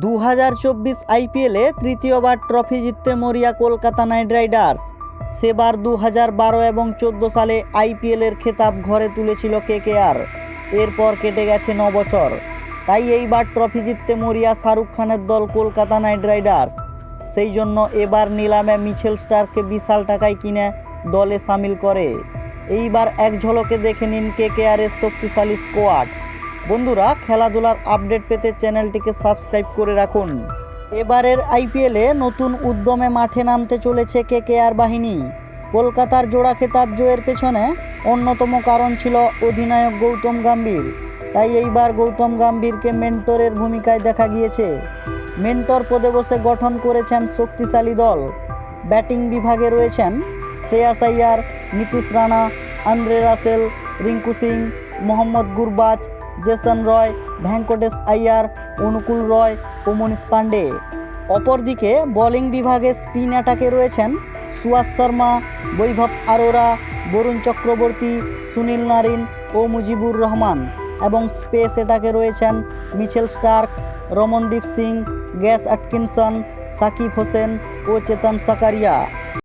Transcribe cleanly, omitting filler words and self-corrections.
2024 আইপিএলে তৃতীয়বার ট্রফি জিততে মরিয়া কলকাতা নাইট রাইডার্স। সেবার 2012 এবং 14 সালে আইপিএলের খেতাব ঘরে তুলেছিল কেকেআর। এরপর কেটে গেছে 9 বছর, তাই এইবার ট্রফি জিততে মরিয়া শাহরুখ খানের দল কলকাতা নাইট রাইডার্স। সেই জন্য এবার নিলামে মিচেল স্টার্ককে বিশাল টাকায় কিনে দলে সামিল করে। এইবার এক ঝলকে দেখে নিন কেকেআরের শক্তিশালী স্কোয়াড। বন্ধুরা, খেলাধুলার আপডেট পেতে চ্যানেলটিকে সাবস্ক্রাইব করে রাখুন। এবারের আইপিএলে নতুন উদ্যমে মাঠে নামতে চলেছে কেকেআর বাহিনী। কলকাতার জোড়া খেতাব জয়ের পেছনে অন্যতম কারণ ছিল অধিনায়ক গৌতম গম্ভীর। তাই এইবার গৌতম গম্ভীরকে মেন্টরের ভূমিকায় দেখা গিয়েছে। মেন্টর পদে বসে গঠন করেছেন শক্তিশালী দল। ব্যাটিং বিভাগে রয়েছেন Shreyas Iyer, Nitish Rana, Andre Russell, Rinku Singh, Mohammad Gurbaz, Jason Roy, Venkatesh Iyer, Anukul Roy ও মনীষ পান্ডে। অপরদিকে বোলিং বিভাগে স্পিন অ্যাটাকে রয়েছেন সুয়াস শর্মা, বৈভব আরোরা, বরুণ চক্রবর্তী, সুনীল নারিন ও মুজিবুর রহমান এবং স্পেস অ্যাটাকে রয়েছেন Mitchell Starc, Ramandeep Singh, Gus Atkinson, Sakib Hussain ও চেতন সাকারিয়া।